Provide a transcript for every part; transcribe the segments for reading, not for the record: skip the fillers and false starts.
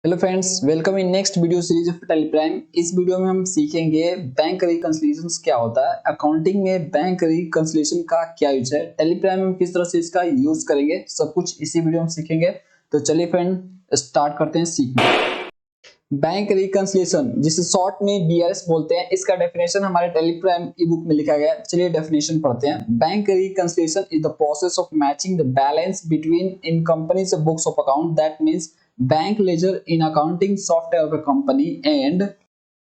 Hello friends, welcome in next video series of Teleprime. इस video में हम सीखेंगे बैंक रिकंसिलिएशंस क्या होता है, अकाउंटिंग में बैंक रिकंसिलिएशन का क्या यूज है, टेलीप्राइम में किस तरह से इसका यूज करेंगे, सब कुछ इसी वीडियो में सीखेंगे। तो चलिए फ्रेंड स्टार्ट करते हैं सीखना। बैंक रिकंसिलिएशन जिसे शॉर्ट में बीआरएस बोलते हैं, इसका डेफिनेशन हमारे टेलीग्राम ई बुक में लिखा गया है। चलिए डेफिनेशन पढ़ते हैं। Bank reconciliation is the process of matching the balance between in companies books of account, that means bank ledger in accounting software of a company and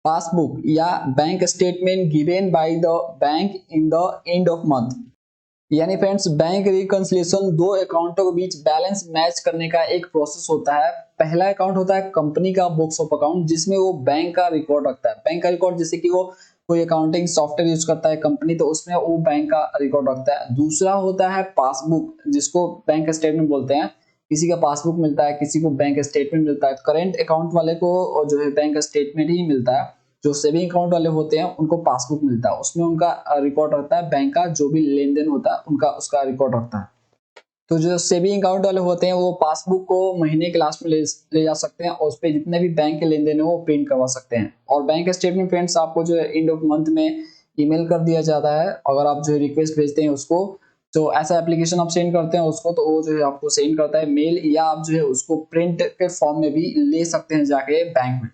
passbook या bank statement given by the bank in the end of month. यानी friends, bank reconciliation दो अकाउंटों के बीच balance match करने का एक process होता है। पहला अकाउंट होता है कंपनी का बुक्स ऑफ अकाउंट, जिसमें वो बैंक का रिकॉर्ड रखता है। बैंक का रिकॉर्ड जैसे कि वो कोई अकाउंटिंग सॉफ्टवेयर यूज करता है कंपनी, तो उसमें वो बैंक का रिकॉर्ड रखता है। दूसरा होता है पासबुक, जिसको बैंक स्टेटमेंट बोलते हैं। किसी का पासबुक मिलता है, किसी को बैंक स्टेटमेंट मिलता है। करेंट अकाउंट वाले को जो है बैंक स्टेटमेंट ही मिलता है। जो सेविंग अकाउंट वाले होते हैं उनको पासबुक मिलता है, उसमें उनका रिकॉर्ड रखता है। बैंक का जो भी लेन देन होता है उनका उसका रिकॉर्ड रखता है। तो जो सेविंग अकाउंट वाले होते हैं वो पासबुक को महीने के लास्ट में ले जा सकते हैं और उस पर जितने भी बैंक के लेन देन है वो प्रिंट करवा सकते हैं। और बैंक स्टेटमेंट फ्रेंड्स आपको जो है एंड ऑफ मंथ में ईमेल कर दिया जाता है। अगर आप जो है रिक्वेस्ट भेजते हैं उसको, तो ऐसा एप्लीकेशन आप सेंड करते हैं उसको, तो वो जो है आपको सेंड करता है मेल, या आप जो है उसको प्रिंट के फॉर्म में भी ले सकते हैं जाके बैंक में।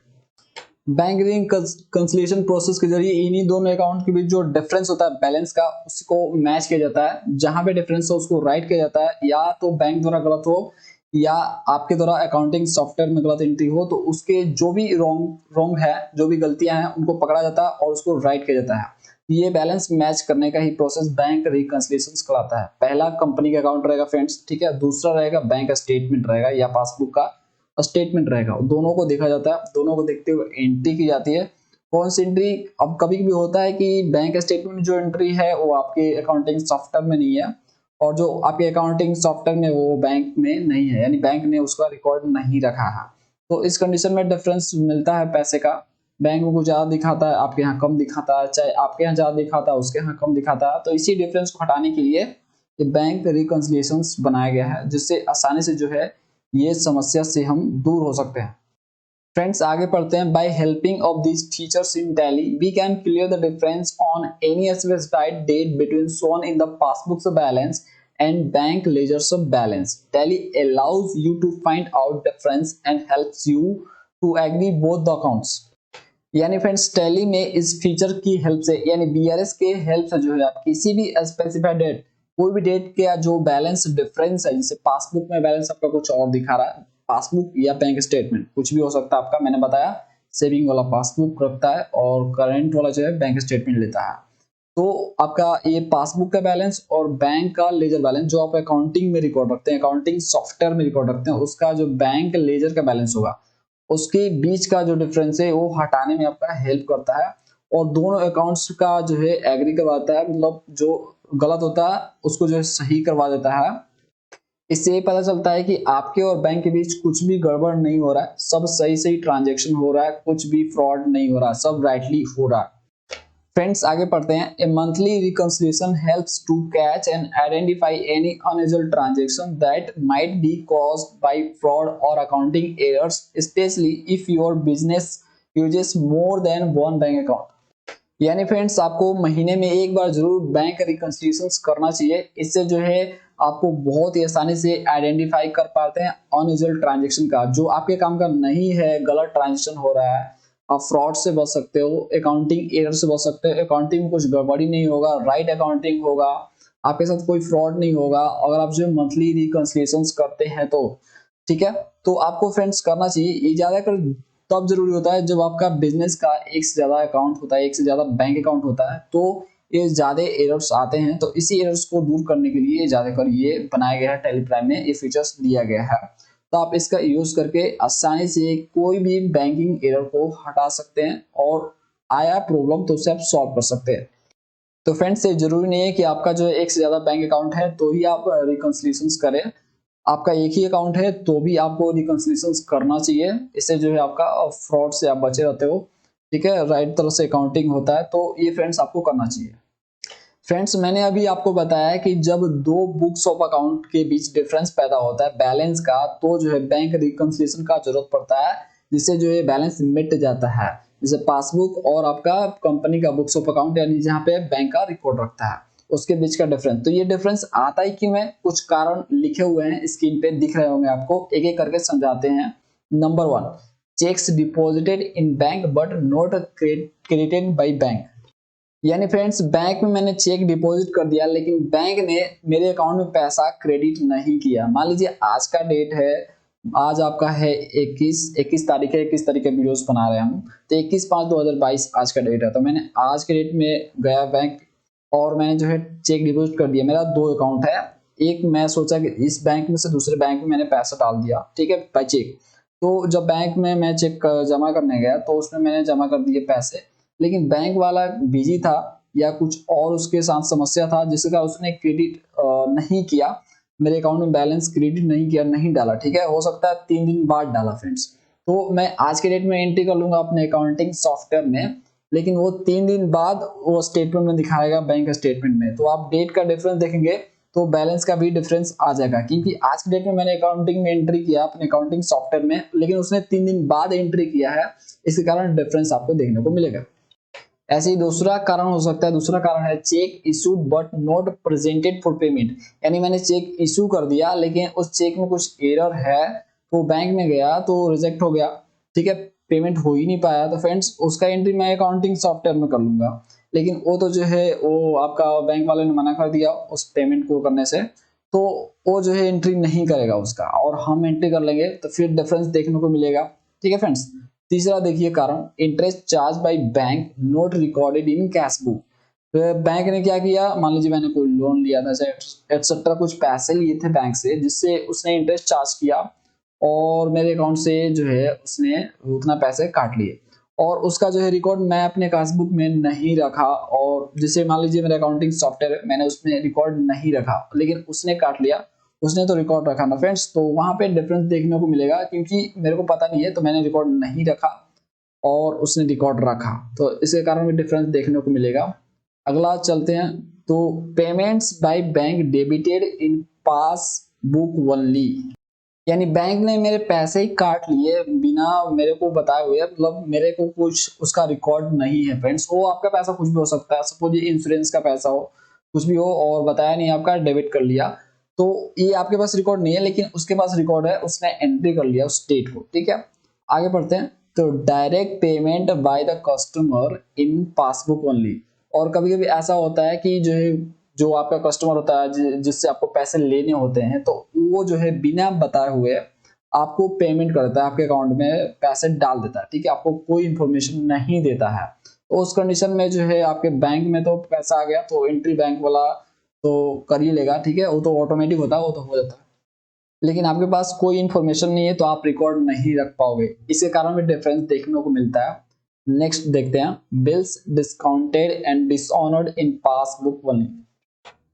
बैंक रिकंसिलिएशन प्रोसेस के जरिए इन्हीं दोनों अकाउंट के बीच जो डिफरेंस होता है बैलेंस का, उसको मैच किया जाता है। जहां पे डिफरेंस हो उसको राइट किया जाता है, या तो बैंक द्वारा गलत हो या आपके द्वारा अकाउंटिंग सॉफ्टवेयर में गलत एंट्री हो, तो उसके जो भी रॉन्ग है, जो भी गलतियां हैं, उनको पकड़ा जाता है और उसको राइट किया जाता है। ये बैलेंस मैच करने का ही प्रोसेस बैंक रिकंसिलिएशन कहलाता है। पहला कंपनी का अकाउंट रहेगा फ्रेंड्स, ठीक है। दूसरा रहेगा बैंक स्टेटमेंट रहेगा या पासबुक का स्टेटमेंट रहेगा। दोनों को देखा जाता है, दोनों को देखते हुए एंट्री की जाती है। कौन सी एंट्री? अब कभी कभी होता है कि बैंक स्टेटमेंट जो एंट्री है वो आपके अकाउंटिंग सॉफ्टवेयर में नहीं है, और जो आपके अकाउंटिंग सॉफ्टवेयर में वो बैंक में नहीं है, यानी बैंक ने उसका रिकॉर्ड नहीं रखा है। तो इस कंडीशन में डिफरेंस मिलता है पैसे का। बैंक में कुछ ज्यादा दिखाता है, आपके यहाँ कम दिखाता है, चाहे आपके यहाँ ज्यादा दिखाता है उसके यहाँ कम दिखाता है। तो इसी डिफरेंस को हटाने के लिए ये बैंक रिकंसिलिएशन बनाया गया है, जिससे आसानी से जो है ये समस्या से हम दूर हो सकते हैं। फ्रेंड्स आगे पढ़ते हैं। By helping of these features in Tally we can clear the difference on any specified date between shown in the passbooks balance and bank ledgers balance. Tally allows you to find out difference and helps you to agree both the accounts. यानी friends Tally में इस feature की help से, यानी BRS के help से जो है आप किसी भी स्पेसिफाइड डेट, कोई भी डेट का जो बैलेंस डिफरेंस है, जैसे पासबुक में बैलेंस आपका कुछ और दिखा रहा है, पासबुक या बैंक स्टेटमेंट कुछ भी हो सकता है आपका। मैंने बताया सेविंग वाला पासबुक रखता है और करंट वाला जो है बैंक स्टेटमेंट लेता है। तो आपका ये पासबुक का बैलेंस और बैंक का लेजर बैलेंस जो आप अकाउंटिंग में रिकॉर्ड रखते हैं, अकाउंटिंग सॉफ्टवेयर में रिकॉर्ड रखते हैं, उसका जो बैंक लेजर का बैलेंस होगा, उसके बीच का जो डिफरेंस है वो हटाने में आपका हेल्प करता है। और दोनों अकाउंट्स का जो है एग्री करवाता है, मतलब जो गलत होता है उसको जो है सही करवा देता है। इससे ये पता चलता है कि आपके और बैंक के बीच कुछ भी गड़बड़ नहीं हो रहा है, सब सही सही ट्रांजेक्शन हो रहा है, कुछ भी फ्रॉड नहीं हो रहा, सब राइटली हो रहा है। फ्रेंड्स आगे पढ़ते हैं। A monthly reconciliation helps to catch and identify any unusual transaction that might be caused by fraud और accounting errors, specially if your business uses more than one bank account. यानी friends आपको महीने में एक बार जरूर बैंक रिकंसिलिएशन करना चाहिए। इससे जो है आपको बहुत ही आसानी से आइडेंटिफाई कर पाते हैं अनयूजुअल ट्रांजैक्शन का, जो आपके काम का नहीं है, गलत ट्रांजैक्शन हो रहा है। आप फ्रॉड से बच सकते हो, अकाउंटिंग एरर से बच सकते हो। अकाउंटिंग में कुछ गड़बड़ी नहीं होगा, राइट अकाउंटिंग होगा, आपके साथ कोई फ्रॉड नहीं होगा अगर आप जो मंथली रिकंसिलिएशन करते हैं तो। ठीक है, तो आपको फ्रेंड्स करना चाहिए। ये ज्यादातर तब जरूरी होता है जब आपका बिजनेस का एक से ज्यादा अकाउंट होता है, एक से ज्यादा बैंक अकाउंट होता है, तो ये ज्यादा एरर्स आते हैं। तो इसी एरर्स को दूर करने के लिए ज्यादातर ये बनाया गया है, टेलीप्राइम में ये फीचर्स दिया गया है। तो आप इसका यूज करके आसानी से कोई भी बैंकिंग एरर को हटा सकते हैं और आया प्रॉब्लम तो उसे आप सॉल्व कर सकते हैं। तो फ्रेंड्स ये जरूरी नहीं है कि आपका जो एक से ज्यादा बैंक अकाउंट है तो ही आप रिकंसिलिएशन करें। आपका एक ही अकाउंट है तो भी आपको रिकंसिलिएशन करना चाहिए। इससे जो है आपका फ्रॉड से आप बचे रहते हो। ठीक है, राइट तरह से अकाउंटिंग होता है, तो ये फ्रेंड्स आपको करना चाहिए। फ्रेंड्स, मैंने अभी आपको बताया कि जब दो बुक्स ऑफ अकाउंट के बीच डिफरेंस पैदा होता है बैलेंस का, तो जो है बैंक रिकंसिलिएशन का जरूरत पड़ता है, जिससे जो है बैलेंस मिट जाता है। जैसे पासबुक और आपका कंपनी का बुक्स ऑफ अकाउंट, यानी जहाँ पे बैंक का रिकॉर्ड रखता है, उसके बीच का डिफरेंस। तो ये डिफरेंस आता ही क्यों है, कुछ कारण लिखे हुए हैं स्क्रीन पे दिख रहे होंगे आपको, एक एक करके समझाते हैं। Number 1, checks deposited in bank but not credited by bank. यानी फ्रेंड्स, बैंक में मैंने चेक डिपॉजिट कर दिया, लेकिन बैंक ने मेरे अकाउंट में पैसा क्रेडिट नहीं किया। मान लीजिए आज का डेट है, आज आपका है 21 तारीख है, 21 तारीख के वीडियोस बना रहे हैं हम, तो 21/5/2022 आज का डेट है। तो मैंने आज के डेट में गया बैंक और मैंने जो है चेक डिपॉजिट कर दिया। मेरा दो अकाउंट है, एक मैं सोचा कि इस बैंक में से दूसरे बैंक में मैंने पैसा डाल दिया, ठीक है, बाय चेक। तो जब बैंक में मैं चेक जमा करने गया तो उसमें मैंने जमा कर दिए पैसे, लेकिन बैंक वाला बिजी था या कुछ और उसके साथ समस्या था, जिसका उसने क्रेडिट नहीं किया, मेरे अकाउंट में बैलेंस क्रेडिट नहीं किया, नहीं डाला, ठीक है। हो सकता है 3 दिन बाद डाला फ्रेंड्स। तो मैं आज के डेट में एंट्री कर लूंगा अपने अकाउंटिंग सॉफ्टवेयर में, लेकिन वो 3 दिन बाद वो स्टेटमेंट में दिखाएगा, बैंक स्टेटमेंट में। तो आप डेट का डिफरेंस देखेंगे तो बैलेंस का भी डिफरेंस आ जाएगा, क्योंकि आज के डेट में मैंने अकाउंटिंग में एंट्री किया अपने अकाउंटिंग सॉफ्टवेयर में, लेकिन उसने 3 दिन बाद एंट्री किया है, इसके कारण डिफरेंस आपको देखने को मिलेगा। ऐसे ही दूसरा कारण हो सकता है, दूसरा कारण है check issued but not presented for payment. यानी मैंने चेक इशू कर दिया, लेकिन उस चेक में कुछ एरर है, तो बैंक में गया तो रिजेक्ट हो गया, ठीक है, पेमेंट हो ही नहीं पाया। तो फ्रेंड्स, उसका एंट्री मैं अकाउंटिंग सॉफ्टवेयर में कर लूंगा, लेकिन वो तो जो है वो आपका बैंक वाले ने मना कर दिया उस पेमेंट को करने से, तो वो जो है एंट्री नहीं करेगा उसका, और हम एंट्री कर लेंगे, तो फिर डिफरेंस देखने को मिलेगा, ठीक है फ्रेंड्स। तीसरा देखिए कारण, interest charge by bank not recorded in cash book. Bank ने क्या किया, मान लीजिए मैंने कोई लोन लिया था एटसेट्रा, कुछ पैसे लिए थे बैंक से, जिससे उसने इंटरेस्ट चार्ज किया और मेरे अकाउंट से जो है उसने उतना पैसे काट लिए, और उसका जो है रिकॉर्ड मैं अपने कैश बुक में नहीं रखा, और जिसे मान लीजिए मेरा अकाउंटिंग सॉफ्टवेयर मैंने उसमें रिकॉर्ड नहीं रखा, लेकिन उसने काट लिया, उसने तो रिकॉर्ड रखा ना फ्रेंड्स। तो वहां पे डिफरेंस देखने को मिलेगा, क्योंकि मेरे को पता नहीं है तो मैंने रिकॉर्ड नहीं रखा और उसने रिकॉर्ड रखा, तो इसके कारण भी डिफरेंस देखने को मिलेगा। अगला चलते हैं, तो payments by bank debited in pass book only. यानी बैंक ने मेरे पैसे ही काट लिए बिना मेरे को बताए हुए, मतलब मेरे को कुछ उसका रिकॉर्ड नहीं है फ्रेंड्स। वो आपका पैसा कुछ भी हो सकता है, सपोज ये इंश्योरेंस का पैसा हो, कुछ भी हो, और बताया नहीं आपका, डेबिट कर लिया, तो ये आपके पास रिकॉर्ड नहीं है, लेकिन उसके पास रिकॉर्ड है, उसने एंट्री कर लिया उस डेट को, ठीक है। आगे बढ़ते हैं, तो direct payment by the customer in passbook only. और कभी कभी ऐसा होता है कि जो है, जो आपका कस्टमर होता है जिससे आपको पैसे लेने होते हैं, तो वो जो है बिना बताए हुए आपको पेमेंट करता है, आपके अकाउंट में पैसे डाल देता है, ठीक है, आपको कोई इंफॉर्मेशन नहीं देता है। तो उस कंडीशन में जो है आपके बैंक में तो पैसा आ गया, तो एंट्री बैंक वाला तो कर ही लेगा, ठीक है, वो तो ऑटोमेटिक होता है, वो तो हो जाता है, लेकिन आपके पास कोई इंफॉर्मेशन नहीं है तो आप रिकॉर्ड नहीं रख पाओगे, इसके कारण भी डिफरेंस देखने को मिलता है। नेक्स्ट देखते हैं, bills discounted and dishonoured in passbook only.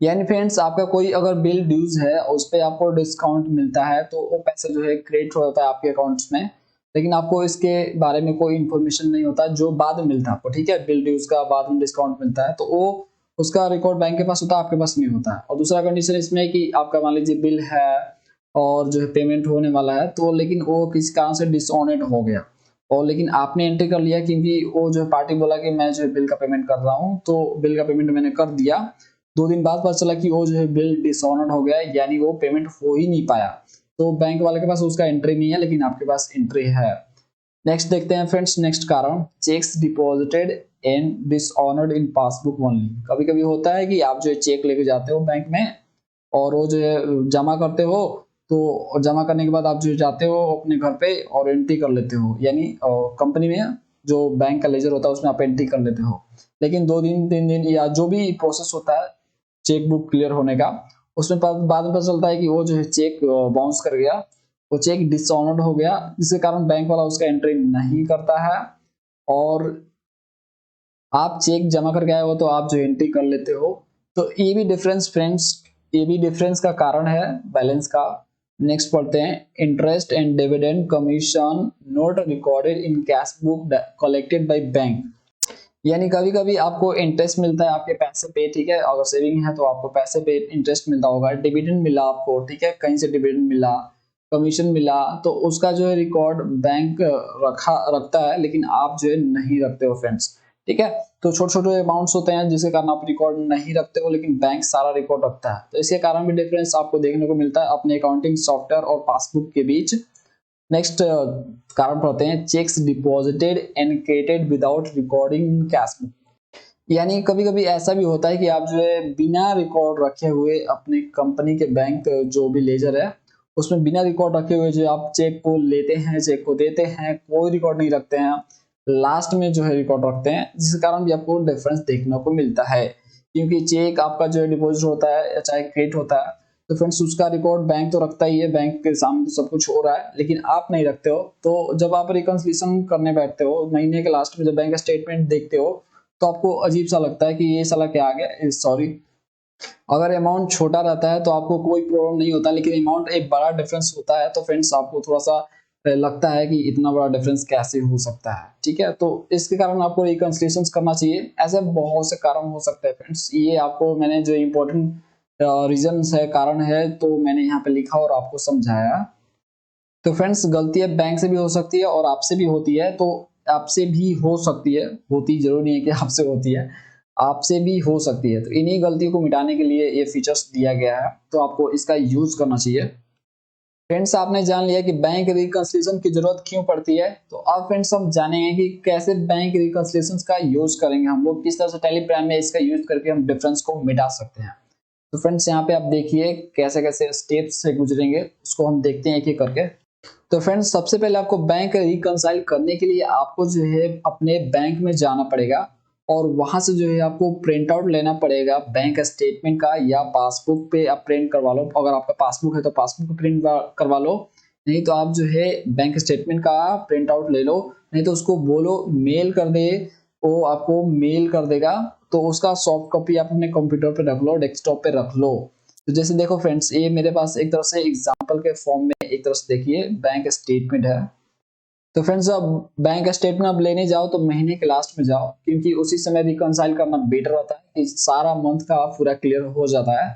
यानी फ्रेंड्स, आपका कोई अगर बिल ड्यूज है उस पर आपको डिस्काउंट मिलता है, तो वो पैसे जो है क्रेडिट हो जाता है आपके अकाउंट्स में, लेकिन आपको इसके बारे में कोई इन्फॉर्मेशन नहीं होता, जो बाद में मिलता है आपको, ठीक है, बिल ड्यूज का बाद में डिस्काउंट मिलता है, तो वो उसका रिकॉर्ड बैंक के पास होता है, आपके पास नहीं होता है। और दूसरा कंडीशन इसमें कि आपका मान लीजिए बिल है और जो है पेमेंट होने वाला है, तो लेकिन वो किसी कारण से डिसऑनर्ड हो गया, और लेकिन आपने एंट्री कर लिया, क्योंकि वो जो पार्टी बोला कि मैं जो है बिल का पेमेंट कर रहा हूँ, तो बिल का पेमेंट मैंने कर दिया। 2 दिन बाद पता चला कि वो जो है बिल डिसऑनर्ड हो गया, यानी वो पेमेंट हो ही नहीं पाया, तो बैंक वाले के पास उसका एंट्री नहीं है, लेकिन आपके पास एंट्री है। नेक्स्ट देखते हैं फ्रेंड्स, नेक्स्ट कारण, checks deposited and dishonoured in passbook only. कभी कभी होता है कि आप जो है चेक लेके जाते हो बैंक में, और वो जो है जमा करते हो, तो जमा करने के बाद आप जो जाते हो अपने घर पे और एंट्री कर लेते हो, यानी कंपनी में जो बैंक का लेजर होता है उसमें आप एंट्री कर लेते हो, लेकिन 2 दिन 3 दिन या जो भी प्रोसेस होता है चेक बुक क्लियर होने का, उसमें बाद में पता चलता है कि वो जो है चेक बाउंस कर गया, वो चेक डिसऑनर्ड हो गया, जिसके कारण बैंक वाला उसका एंट्री नहीं करता है, और आप चेक जमा करके आए हो तो आप जो एंट्री कर लेते हो। तो ये भी डिफरेंस फ्रेंड्स, ये भी डिफरेंस का कारण है बैलेंस का। नेक्स्ट पढ़ते हैं, interest and dividend commission not recorded in cash book collected by bank. यानी कभी कभी आपको इंटरेस्ट मिलता है आपके पैसे पे, ठीक है, अगर सेविंग है तो आपको पैसे पे इंटरेस्ट मिलता होगा, डिविडेंड मिला आपको, ठीक है, कहीं से डिविडेंड मिला, कमीशन मिला, तो उसका जो है रिकॉर्ड बैंक रखता है, लेकिन आप जो है नहीं रखते हो फ्रेंड्स, ठीक है। तो छोटे छोटे अमाउंट्स होते हैं जिसके कारण आप रिकॉर्ड नहीं रखते हो, लेकिन बैंक सारा रिकॉर्ड रखता है, तो इसके कारण भी डिफरेंस आपको देखने को मिलता है अपने अकाउंटिंग सॉफ्टवेयर और पासबुक के बीच। नेक्स्ट कारण पढ़ते हैं, checks deposited and credited without recording cash book. यानी कभी कभी ऐसा भी होता है कि आप जो है बिना रिकॉर्ड रखे हुए अपने कंपनी के बैंक जो भी लेजर है उसमें बिना रिकॉर्ड रखे हुए जो आप चेक को लेते हैं, चेक को देते हैं, कोई रिकॉर्ड नहीं रखते हैं, लास्ट में जो है रिकॉर्ड रखते हैं, जिसके कारण भी आपको डिफरेंस देखने को मिलता है। क्योंकि चेक आपका जो है डिपॉजिट होता है या चाहे क्रेडिट होता है, तो फ्रेंड्स उसका रिकॉर्ड बैंक तो रखता ही है, बैंक के सामने तो सब कुछ हो रहा है, लेकिन आप नहीं रखते हो। तो जब आप रिकंसिलिएशन करने बैठते हो महीने के लास्ट में, जब बैंक स्टेटमेंट देखते हो, तो आपको अजीब सा लगता है कि ये साला क्या आ गया, सॉरी। अगर अमाउंट छोटा रहता है तो आपको कोई प्रॉब्लम नहीं होता, लेकिन अमाउंट एक बड़ा डिफरेंस होता है तो फ्रेंड्स आपको थोड़ा सा लगता है कि इतना बड़ा डिफरेंस कैसे हो सकता है, ठीक है। तो इसके कारण आपको रिकंसिलिएशन करना चाहिए। ऐसे बहुत से कारण हो सकते हैं फ्रेंड्स, ये आपको मैंने जो इम्पोर्टेंट रीजन है, कारण है, तो मैंने यहाँ पे लिखा और आपको समझाया। तो फ्रेंड्स गलतियां बैंक से भी हो सकती है और आपसे भी होती है, तो आपसे भी हो सकती है, होती जरूर नहीं है कि आपसे होती है, आपसे भी हो सकती है। तो इन्हीं गलतियों को मिटाने के लिए ये फीचर्स दिया गया है, तो आपको इसका यूज करना चाहिए। फ्रेंड्स आपने जान लिया कि बैंक रिकंसिलिएशन की जरूरत क्यों पड़ती है, तो अब फ्रेंड्स हम जानेंगे कि कैसे बैंक रिकंसिलिएशन का यूज करेंगे हम लोग, किस तरह से टेलीग्राम में इसका यूज करके हम डिफरेंस को मिटा सकते हैं। तो फ्रेंड्स यहाँ पे आप देखिए कैसे कैसे स्टेप्स से गुजरेंगे, उसको हम देखते हैं एक एक करके। तो फ्रेंड्स सबसे पहले आपको बैंक रिकंसाइल करने के लिए आपको जो है अपने बैंक में जाना पड़ेगा और वहां से जो है आपको प्रिंट आउट लेना पड़ेगा बैंक स्टेटमेंट का, या पासबुक पे आप प्रिंट करवा लो, अगर आपका पासबुक है तो पासबुक पे प्रिंट करवा लो, नहीं तो आप जो है बैंक स्टेटमेंट का प्रिंट आउट ले लो, नहीं तो उसको बोलो मेल कर दे, वो आपको मेल कर देगा, तो उसका सॉफ्ट कॉपी आप अपने कंप्यूटर पे रख लो, डेस्कटॉप पे रख लो। तो जैसे देखो फ्रेंड्स, ये मेरे पास एक तरह से एग्जांपल के फॉर्म में एक तरह से देखिए बैंक स्टेटमेंट है। तो फ्रेंड्स अब बैंक स्टेटमेंट अब लेने जाओ तो महीने के लास्ट में जाओ, क्योंकि उसी समय रिकंसाइल करना बेटर रहता है कि सारा मंथ का पूरा क्लियर हो जाता है।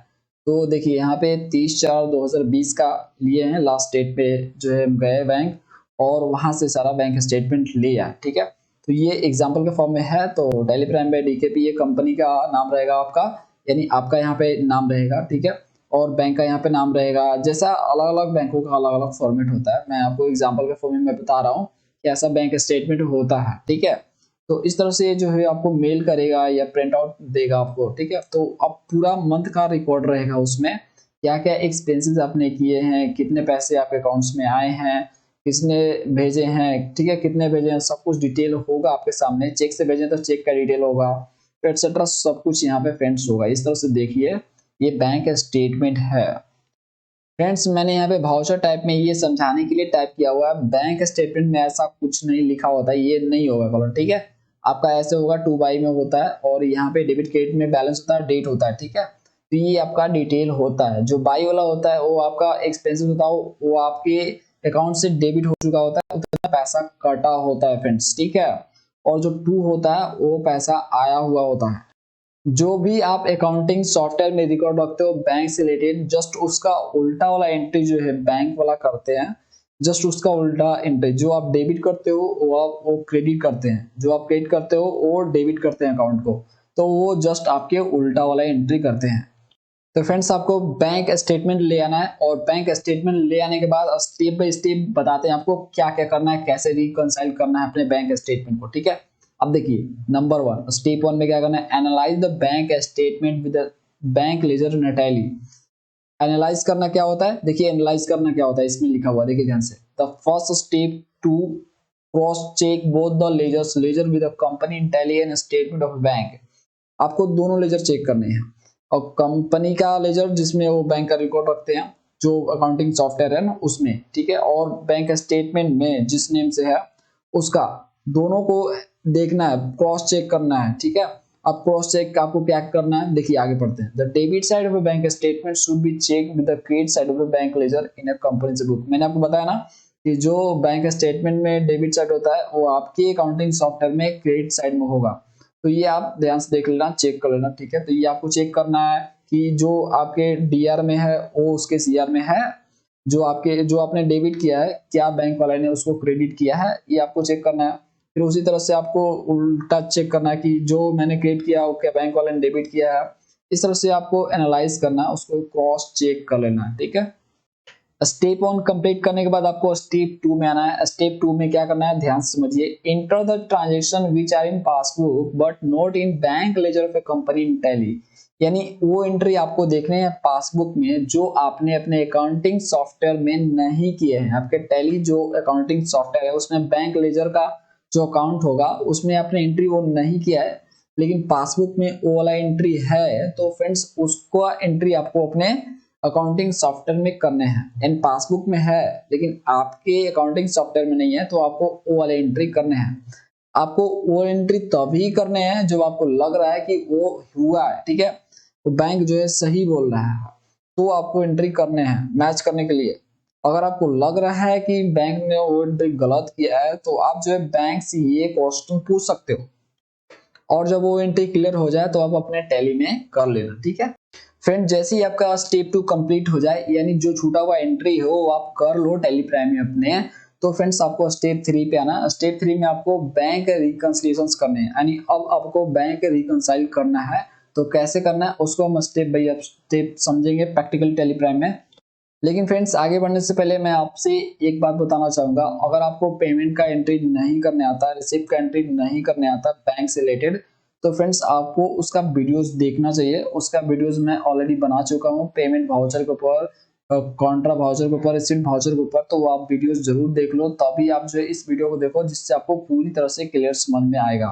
तो देखिए यहाँ पे 30/4/2020 का लिए हैं लास्ट डेट पे, जो है गए बैंक और वहां से सारा बैंक स्टेटमेंट लिया, ठीक है। तो ये एग्जाम्पल के फॉर्म में है, तो डेली प्राइम बाय डीकेपी ये कंपनी का नाम रहेगा आपका, यानी आपका यहाँ पे नाम रहेगा, ठीक है, और बैंक का यहाँ पे नाम रहेगा। जैसा अलग अलग बैंकों का अलग अलग फॉर्मेट होता है, मैं आपको एग्जांपल के फॉर्म में बता रहा हूँ कि ऐसा बैंक स्टेटमेंट होता है, ठीक है। तो इस तरह से जो है आपको मेल करेगा या प्रिंट आउट देगा आपको, ठीक है। तो अब पूरा मंथ का रिकॉर्ड रहेगा उसमें, क्या क्या एक्सपेंसेस आपने किए हैं, कितने पैसे आपके अकाउंट्स में आए हैं, किसने भेजे हैं, ठीक है, कितने भेजे हैं, सब कुछ डिटेल होगा आपके सामने। चेक से भेजे तो चेक का डिटेल होगा, एक्सेट्रा सब कुछ यहाँ पे फ्रेंड्स होगा। इस तरह से देखिए ये बैंक स्टेटमेंट है। फ्रेंड्स मैंने यहाँ पे भाउचर टाइप में ये समझाने के लिए टाइप किया हुआ है, बैंक स्टेटमेंट में ऐसा कुछ नहीं लिखा होता, ये नहीं होगा कलर, ठीक है। आपका ऐसे होगा 2 बाई में होता है, और यहाँ पे डेबिट क्रेडिट में बैलेंस होता है, डेट होता है, ठीक है। तो ये आपका डिटेल होता है। जो बाई वाला होता है वो आपका एक्सपेंसिव होता है, वो आपके अकाउंट से डेबिट हो चुका होता है, उतना पैसा कटा होता है फ्रेंड्स, ठीक है। और जो 2 होता है वो पैसा आया हुआ होता है। जो भी आप अकाउंटिंग सॉफ्टवेयर में रिकॉर्ड रखते हो बैंक से रिलेटेड, जस्ट उसका उल्टा वाला एंट्री जो है बैंक वाला करते हैं, जस्ट उसका उल्टा एंट्री। जो आप डेबिट करते हो वो क्रेडिट करते हैं, जो आप क्रेडिट करते हो वो डेबिट करते हैं अकाउंट को, तो वो जस्ट आपके उल्टा वाला एंट्री करते हैं। तो फ्रेंड्स आपको बैंक स्टेटमेंट ले आना है, और बैंक स्टेटमेंट ले आने के बाद स्टेप बाय स्टेप बताते हैं आपको क्या क्या करना है, कैसे रिकंसाइल करना है अपने बैंक स्टेटमेंट को, ठीक है। अब देखिए नंबर 1, स्टेप 1 में क्या करना है, analyse the bank statement with the bank ledger in Tally. Analyse करना क्या होता है, देखिए एनालाइज करना क्या होता है इसमें लिखा हुआ, देखिए ध्यान से। The first step to cross check both the ledgers, ledger with the company Tally and statement of bank. आपको दोनों लेजर चेक करने हैं, और कंपनी का लेजर जिसमें वो बैंक का रिकॉर्ड रखते हैं, जो अकाउंटिंग सॉफ्टवेयर है ना उसमें, ठीक है, और बैंक स्टेटमेंट में जिस नेम से है उसका, दोनों को देखना है, क्रॉस चेक करना है, ठीक है। अब क्रॉस चेक आपको क्या करना है, देखिए आगे पढ़ते हैं। The debit side of a bank statement should be check with the credit side of a bank ledger in a company's book. मैंने आपको बताया ना कि जो बैंक स्टेटमेंट में डेबिट साइड होता है वो आपके अकाउंटिंग सॉफ्टवेयर में क्रेडिट साइड में होगा। तो ये आप ध्यान से देख लेना, चेक कर लेना, ठीक है। तो ये आपको चेक करना है कि जो आपके डीआर में है वो उसके सीआर में है, जो आपने डेबिट किया है क्या बैंक वाले ने उसको क्रेडिट किया है, ये आपको चेक करना है। फिर उसी तरह से आपको उल्टा चेक करना है कि जो मैंने क्रेडिट किया वो क्या बैंक वाले ने डेबिट किया है। इस तरह से आपको एनालाइज करना है, उसको क्रॉस चेक कर लेना है, ठीक है। स्टेप 1 कंप्लीट करने के बाद आपको स्टेप 2 में आना है। स्टेप 2 में क्या करना है, ध्यान से समझिए। Enter the transaction which are in passbook but not in bank ledger of a company in Tally. यानी वो एंट्री आपको देखने हैं पासबुक में जो आपने अपने अकाउंटिंग सॉफ्टवेयर में नहीं किए हैं। आपके टैली जो अकाउंटिंग सॉफ्टवेयर है उसमें बैंक लेजर का जो अकाउंट होगा उसमें आपने एंट्री वो नहीं किया है, लेकिन पासबुक में वो वाला एंट्री है, तो फ्रेंड्स उसको एंट्री आपको अपने अकाउंटिंग सॉफ्टवेयर में करने हैं। एंड पासबुक में है लेकिन आपके अकाउंटिंग सॉफ्टवेयर में नहीं है, तो आपको वो वाले एंट्री करने हैं। आपको वो एंट्री तभी करने हैं जब आपको लग रहा है कि वो हुआ है, ठीक है, तो बैंक जो है सही बोल रहा है, तो आपको एंट्री करने हैं मैच करने के लिए। अगर आपको लग रहा है कि बैंक ने वो एंट्री गलत किया है तो आप जो है बैंक से ये क्वेश्चन पूछ सकते हो, और जब वो एंट्री क्लियर हो जाए तो आप अपने टैली में कर लेना, ठीक है। फ्रेंड जैसे ही आपका स्टेप 2 कंप्लीट हो जाए, यानी जो छूटा हुआ एंट्री हो वो आप कर लो टैली प्राइम में अपने, तो फ्रेंड्स आपको स्टेप 3 पे आना। स्टेप 3 में आपको बैंक रिकंसिलिएशंस करने हैं, यानी अब आपको बैंक रिकंसाइल करना है। तो कैसे करना है उसको हम स्टेप बाय स्टेप समझेंगे प्रैक्टिकल टैली प्राइम में। लेकिन फ्रेंड्स आगे बढ़ने से पहले मैं आपसे एक बात बताना चाहूंगा, अगर आपको पेमेंट का एंट्री नहीं करने आता, रिसिप्ट का एंट्री नहीं करने आता बैंक से रिलेटेड, तो फ्रेंड्स आपको उसका वीडियोस देखना चाहिए। उसका वीडियोस मैं ऑलरेडी बना चुका हूँ पेमेंट वाउचर के ऊपर, कॉन्ट्रा वाउचर के ऊपर, रिसिप्ट वाउचर के ऊपर, तो वो आप वीडियोस जरूर देख लो, तभी आप जो है इस वीडियो को देखो जिससे आपको पूरी तरह से क्लियर समझ में आएगा।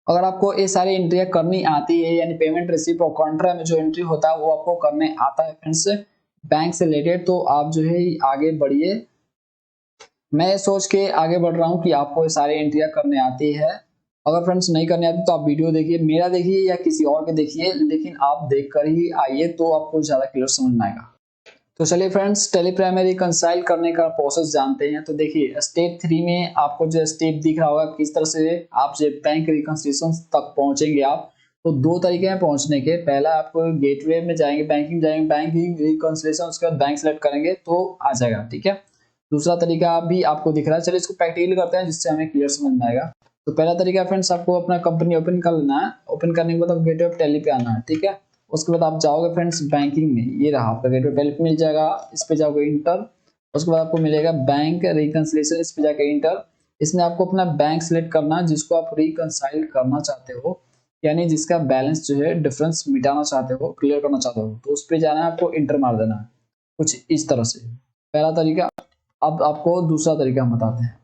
अगर आपको ये सारी एंट्रियां करनी आती है, यानी पेमेंट रिसिप्ट और कॉन्ट्रा में जो एंट्री होता है वो आपको करने आता है फ्रेंड्स बैंक से रिलेटेड, तो आप जो है आगे बढ़िए। मैं सोच के आगे बढ़ रहा हूँ कि आपको ये सारी एंट्रियां करने आती है। अगर फ्रेंड्स नहीं करने आती तो आप वीडियो देखिए, मेरा देखिए या किसी और के देखिए, लेकिन आप देख कर ही आइए तो आपको ज्यादा क्लियर समझ में आएगा। तो चलिए फ्रेंड्स टैली प्राइम रिकंसाइल करने का प्रोसेस जानते हैं। तो देखिए स्टेप 3 में आपको जो स्टेप दिख रहा होगा किस तरह से आप जो बैंक रिकंसिलिएशन तक पहुंचेंगे आप। तो दो तरीके हैं पहुंचने के। पहला आपको गेटवे में जाएंगे, बैंकिंग रिकंसिलिएशन, उसके बाद बैंक सेलेक्ट करेंगे तो आ जाएगा, ठीक है। दूसरा तरीका भी आपको दिख रहा है, चलिए इसको प्रैक्टिकली करते हैं जिससे हमें क्लियर समझ में आएगा। तो पहला तरीका फ्रेंड्स आपको अपना कंपनी ओपन कर लेना है। ओपन करने के बाद गेटवे ऑफ टैली पे आना है, ठीक है। उसके बाद आप जाओगे फ्रेंड्स बैंकिंग में, ये रहा आपका गेटवे टैली मिल जाएगा, इस पे जाओगे इंटर। उसके बाद आपको मिलेगा बैंक रिकंसिलिएशन, इस पे जाके इंटर। इसमें आपको अपना बैंक सिलेक्ट करना जिसको आप रिकंसाइल करना चाहते हो, यानी जिसका बैलेंस जो है डिफरेंस मिटाना चाहते हो, क्लियर करना चाहते हो, तो उस पे जाना है, आपको इंटर मार देना है, कुछ इस तरह से पहला तरीका। अब आपको दूसरा तरीका हम बताते हैं।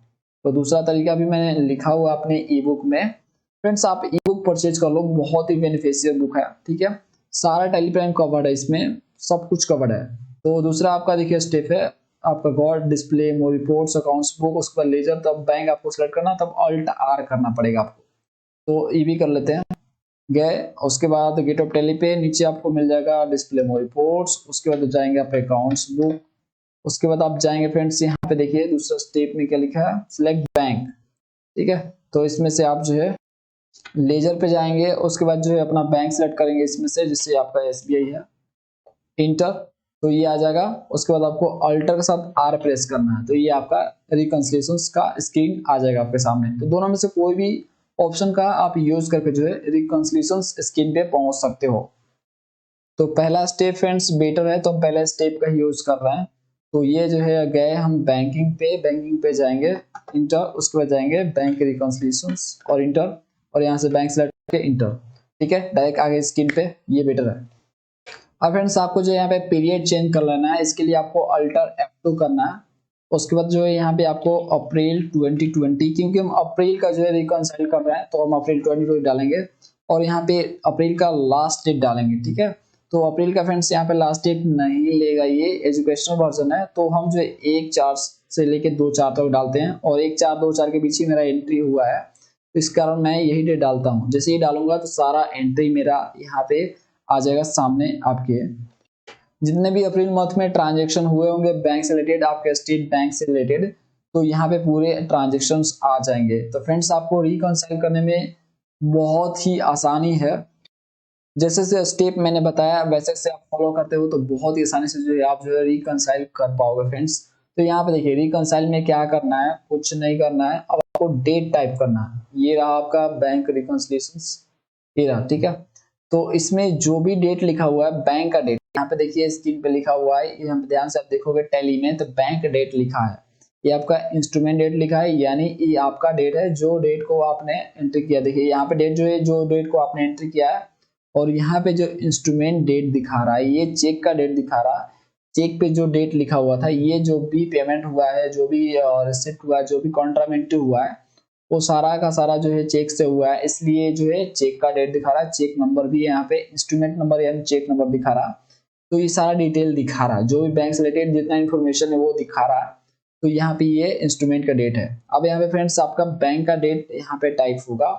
तो दूसरा तरीका भी मैंने लिखा हुआ अपने ई बुक में। फ्रेंड्स आप ई बुक परचेज कर लो, बहुत ही बेनिफिशियल बुक है, ठीक है। सारा टैली प्राइम कवर्ड है, इसमें सब कुछ कवर्ड है। तो दूसरा आपका देखिए स्टेप है आपका गॉड डिस्प्ले मोर रिपोर्ट्स अकाउंट्स बुक, उसके बाद लेजर, तब बैंक आपको सेलेक्ट करना, तब अल्ट आर करना पड़ेगा आपको। तो ये भी कर लेते हैं, गए। उसके बाद गेट ऑफ टैली पे नीचे आपको मिल जाएगा डिस्प्ले मोर रिपोर्ट्स, उसके बाद जाएंगे आप अकाउंट्स बुक। उसके बाद आप जाएंगे फ्रेंड्स यहाँ पे देखिए दूसरा स्टेप में क्या लिखा है, सिलेक्ट बैंक, ठीक है। तो इसमें से आप जो है लेजर पे जाएंगे, उसके बाद जो है अपना बैंक सेलेक्ट करेंगे इसमें से, जिससे आपका एसबीआई है, इंटर, तो ये आ जाएगा। उसके बाद आपको अल्टर के साथ आर प्रेस करना है, तो ये आपका रिकंसिलिएशंस का स्क्रीन आ जाएगा आपके सामने। तो दोनों में से कोई भी ऑप्शन का आप यूज करके जो है रिकंसिलिएशंस स्क्रीन पे पहुंच सकते हो। तो पहला स्टेप फ्रेंड्स बेटर है, तो हम पहले स्टेप का यूज कर रहे हैं। तो ये जो है गए हम बैंकिंग पे जाएंगे, इंटर, उसके बाद जाएंगे बैंक रिकंसिलिएशंस और इंटर, और यहाँ से बैंक सेलेक्ट करके इंटर, ठीक है, डायरेक्ट आगे स्क्रीन पे, ये बेटर है। अब फ्रेंड्स आपको जो यहाँ पे पीरियड चेंज कर लेना है, इसके लिए आपको अल्टर F2 करना है। उसके बाद जो है यहाँ पे आपको अप्रैल 2020, क्योंकि हम अप्रैल का जो है रिकंसाइल कर रहे हैं तो हम अप्रैल 2020 डालेंगे, और यहाँ पे अप्रैल का लास्ट डेट डालेंगे, ठीक है। तो अप्रैल का फ्रेंड्स यहाँ पे लास्ट डेट नहीं लेगा, ये एजुकेशनल वर्जन है, तो हम जो है 1/4 से लेके 2/4 तक डालते हैं, और 1/4 2/4 के बीच ही मेरा एंट्री हुआ है, तो इस कारण मैं यही डेट डालता हूँ। जैसे ही डालूंगा तो सारा एंट्री मेरा यहाँ पे आ जाएगा सामने आपके। जितने भी अप्रैल मंथ में ट्रांजैक्शन हुए होंगे बैंक से रिलेटेड, आपके स्टेट बैंक से रिलेटेड, तो यहाँ पे पूरे ट्रांजैक्शंस आ जाएंगे। तो फ्रेंड्स आपको रिकंसाइल करने में बहुत ही आसानी है। जैसे से स्टेप मैंने बताया वैसे से आप फॉलो करते हो तो बहुत ही आसानी से जो है आप जो है रिकंसाइल कर पाओगे फ्रेंड्स। तो यहाँ पे देखिए रिकंसाइल में क्या करना है, कुछ नहीं करना है, अब आपको डेट टाइप करना है। ये रहा आपका बैंक रिकंसिलिएशंस, ये रहा, ठीक है। तो इसमें जो भी डेट लिखा हुआ है बैंक का डेट, यहाँ पे देखिए स्क्रीन पे लिखा हुआ है, यहाँ पे ध्यान से आप देखोगे टैली में तो बैंक डेट लिखा है, ये आपका इंस्ट्रूमेंट डेट लिखा है, यानी ये आपका डेट है जो डेट को आपने एंट्री किया। देखिए यहाँ पे डेट जो है जो डेट को आपने एंट्री किया है, और यहाँ पे जो इंस्ट्रूमेंट डेट दिखा रहा है ये चेक का डेट दिखा रहा है। चेक पे जो डेट लिखा हुआ था, ये जो भी पेमेंट हुआ है, जो भी रिसिप्ट हुआ है, जो भी कॉन्ट्रामेंट्री हुआ है, वो सारा का सारा जो है चेक से हुआ है, इसलिए जो है चेक का डेट दिखा रहा है। चेक नंबर भी है यहाँ पे, इंस्ट्रूमेंट नंबर यानी चेक नंबर दिखा रहा है। तो ये सारा डिटेल दिखा रहा है, जो भी बैंक से रिलेटेड जितना इन्फॉर्मेशन है वो दिखा रहा है। तो यहाँ पे ये इंस्ट्रूमेंट का डेट है। अब यहाँ पे फ्रेंड्स आपका बैंक का डेट यहाँ पे टाइप होगा।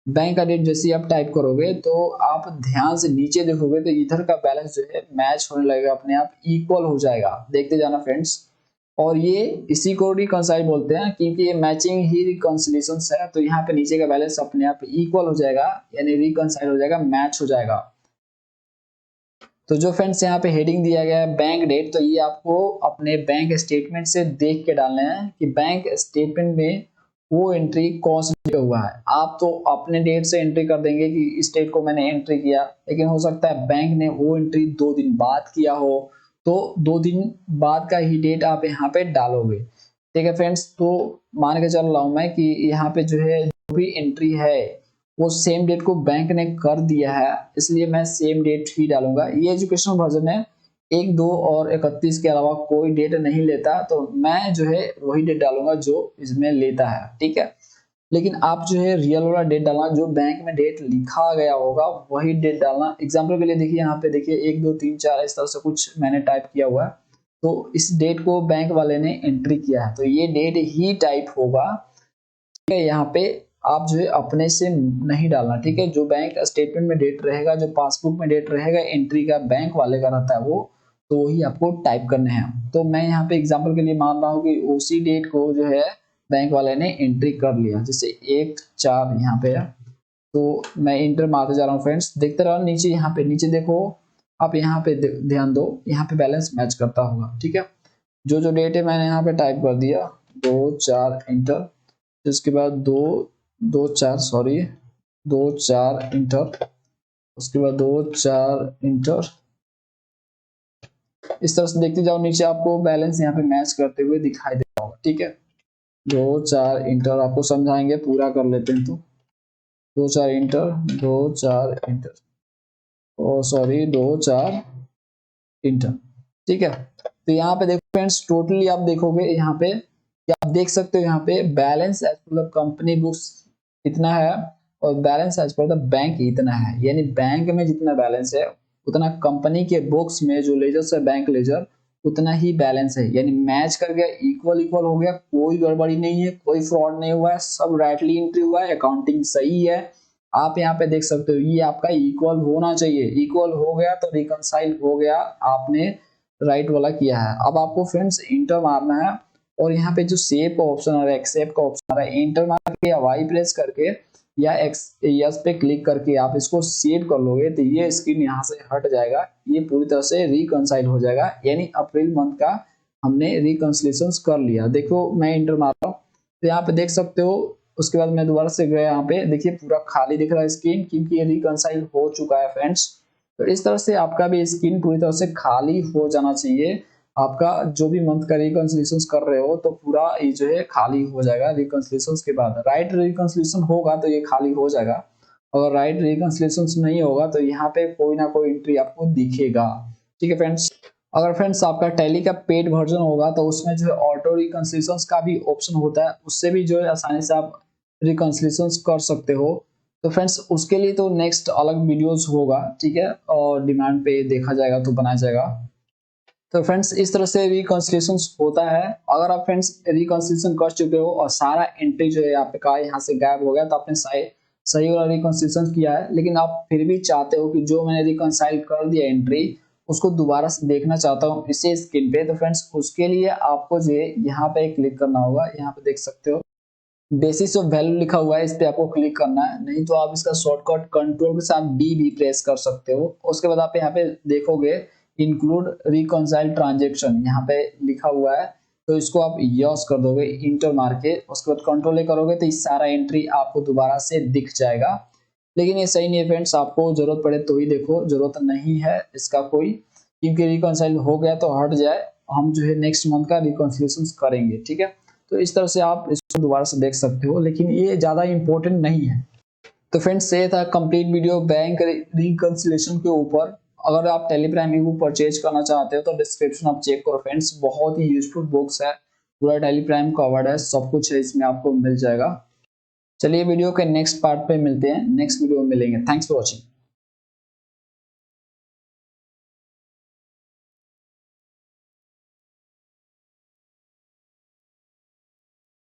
बैंक का डेट जैसे ही आप टाइप करोगे तो आप ध्यान से नीचे देखोगे तो इधर का बैलेंस जो है मैच होने लगेगा, अपने आप इक्वल हो जाएगा। देखते जाना फ्रेंड्स। और ये इसी को रिकंसाइल बोलते हैं क्योंकि ये मैचिंग ही रिकंसिलिएशंस है। तो यहाँ पे नीचे का बैलेंस अपने आप इक्वल हो जाएगा, यानी रिकंसाइल हो जाएगा, मैच हो जाएगा। तो जो फ्रेंड्स यहाँ पे हेडिंग दिया गया है बैंक डेट, तो ये आपको अपने बैंक स्टेटमेंट से देख के डालने हैं कि बैंक स्टेटमेंट में वो एंट्री कौन सा डेट हुआ है। आप तो अपने डेट से एंट्री कर देंगे कि इस डेट को मैंने एंट्री किया, लेकिन हो सकता है बैंक ने वो एंट्री 2 दिन बाद किया हो, तो 2 दिन बाद का ही डेट आप यहाँ पे डालोगे। ठीक है फ्रेंड्स। तो मान के चल रहा हूँ मैं कि यहाँ पे जो है जो भी एंट्री है वो सेम डेट को बैंक ने कर दिया है, इसलिए मैं सेम डेट ही डालूंगा। ये एजुकेशनल वर्जन है, 1, 2 और 31 के अलावा कोई डेट नहीं लेता, तो मैं जो है वही डेट डालूंगा जो इसमें लेता है, ठीक है। लेकिन आप जो है रियल वाला डेट डालना, जो बैंक में डेट लिखा गया होगा वही डेट डालना। एग्जाम्पल के लिए देखिए यहाँ पे देखिए 1, 2, 3, 4 इस तरह से कुछ मैंने टाइप किया हुआ है, तो इस डेट को बैंक वाले ने एंट्री किया है, तो ये डेट ही टाइप होगा। ठीक है, यहाँ पे आप जो है अपने से नहीं डालना, ठीक है। जो बैंक स्टेटमेंट में डेट रहेगा, जो पासबुक में डेट रहेगा एंट्री का बैंक वाले का रहता है वो, तो वही आपको टाइप करने हैं। तो मैं यहाँ पे एग्जांपल के लिए मान रहा हूँ कि उसी डेट को जो है बैंक वाले ने एंट्री कर लिया, जैसे 1/4 यहाँ पे है, तो मैं इंटर मारते जा रहा हूँ फ्रेंड्स। देखते रहो नीचे, यहाँ पे नीचे देखो आप, यहाँ पे ध्यान दो, यहाँ पे बैलेंस मैच करता होगा, ठीक है। जो डेट है मैंने यहाँ पे टाइप कर दिया 2/4 इंटर, इसके बाद 2/4 सॉरी 2/4 इंटर, उसके बाद 2/4 इंटर। इस तरह से देखते जाओ नीचे, आपको बैलेंस यहाँ पे मैच करते हुए दिखाई दे रहा होगा, ठीक है। 2/4 इंटर आपको समझाएंगे, पूरा कर लेते हैं। तो 2/4 इंटर, 2/4 इंटर, ओ सॉरी 2/4 इंटर, ठीक है। तो यहाँ पे देखो फ्रेंड्स, टोटली आप देखोगे यहाँ पे, आप देख सकते हो यहाँ पे balance as per the company books इतना है, और balance as per the bank इतना है, यानी बैंक में जितना बैलेंस है उतना कंपनी के बुक्स में जो लेजर है बैंक लेजर उतना ही बैलेंस है, यानी मैच कर गया, इक्वल इक्वल हो गया, कोई गड़बड़ी नहीं है, कोई फ्रॉड नहीं हुआ है, सब राइटली एंट्री हुआ है, अकाउंटिंग सही है। आप यहाँ पे देख सकते हो ये आपका इक्वल होना चाहिए, इक्वल हो गया तो रिकंसाइल हो गया, आपने राइट वाला किया है। अब आपको फ्रेंड्स इंटर मारना है, और यहाँ पे जो सेव का ऑप्शन आ रहा है, एक्सेप्ट का ऑप्शन आ रहा है, इंटर मार के या वाई प्रेस करके या यस पे क्लिक करके आप इसको सेव कर लोगे तो ये स्क्रीन यहाँ से हट जाएगा, ये पूरी तरह से रिकंसाइल हो जाएगा, यानी अप्रैल मंथ का हमने रिकंसिलेशन कर लिया। देखो मैं इंटर मार रहा हूँ तो यहाँ पे देख सकते हो। उसके बाद मैं दोबारा से गया, यहाँ पे देखिए पूरा खाली दिख रहा है स्क्रीन, क्योंकि ये रिकंसाइल हो चुका है फ्रेंड्स। तो इस तरह से आपका भी स्क्रीन पूरी तरह से खाली हो जाना चाहिए। आपका जो भी मंथ का रिकंसिलेशन कर रहे हो तो पूरा ये जो है खाली हो जाएगा रिकंसिलेशन के बाद। राइट रिकंसिलेशन होगा तो ये खाली हो जाएगा, और राइट रिकंसिलेशन नहीं होगा तो यहाँ पे कोई ना कोई एंट्री आपको दिखेगा, ठीक है फ्रेंड्स। अगर फ्रेंड्स आपका टैली का पेड वर्जन होगा तो उसमें जो है ऑटो रिकंसिलेशन का भी ऑप्शन होता है, उससे भी जो है आसानी से आप रिकंसिलेशन कर सकते हो। तो फ्रेंड्स उसके लिए तो नेक्स्ट अलग वीडियोस होगा, ठीक है, और डिमांड पे देखा जाएगा तो बनाया जाएगा। तो फ्रेंड्स इस तरह से रिकंसिलेशन होता है। अगर आप फ्रेंड्स रिकंसिलेशन कर चुके हो और सारा एंट्री जो है आपका यहाँ से गायब हो गया, तो आपने सही वाला रिकंसिलेशन किया है, लेकिन आप फिर भी चाहते हो कि जो मैंने रिकंसाइल कर दिया एंट्री उसको दोबारा से देखना चाहता हूँ इसी स्क्रीन पे, तो फ्रेंड्स उसके लिए आपको जो है यहाँ पे क्लिक करना होगा। यहाँ पे देख सकते हो बेसिस ऑफ वैल्यू लिखा हुआ है, इस पे आपको क्लिक करना है, नहीं तो आप इसका शॉर्टकट कंट्रोल के साथ बी भी प्रेस कर सकते हो। उसके बाद आप यहाँ पे देखोगे इंक्लूड रिकॉन्साइल ट्रांजेक्शन यहाँ पे लिखा हुआ है, तो इसको आप यस कर दोगे इंटर मार के। उसके बाद कंट्रोल ए करोगे तो ये सारा एंट्री आपको दोबारा से दिख जाएगा। लेकिन ये सही नहीं है फ्रेंड्स, आपको जरूरत पड़े तो ही देखो, जरूरत नहीं है इसका कोई, क्योंकि रिकॉन्साइल हो गया तो हट जाए, हम जो है नेक्स्ट मंथ का रिकॉन्सिलेशन करेंगे, ठीक है। तो इस तरह से आप इसको दोबारा से देख सकते हो, लेकिन ये ज्यादा इंपॉर्टेंट नहीं है। तो फ्रेंड्स ये था कंप्लीट वीडियो बैंक रिकंसिलेशन के ऊपर। अगर आप टेलीग्राम ई बुक परचेज करना चाहते हो तो डिस्क्रिप्शन आप चेक करो फ्रेंड्स, बहुत ही यूजफुल बुक्स है, पूरा टेलीग्राम कवर्ड है, सब कुछ है इसमें, आपको मिल जाएगा। चलिए वीडियो के नेक्स्ट पार्ट पे मिलते हैं, नेक्स्ट वीडियो में मिलेंगे। Thanks for watching.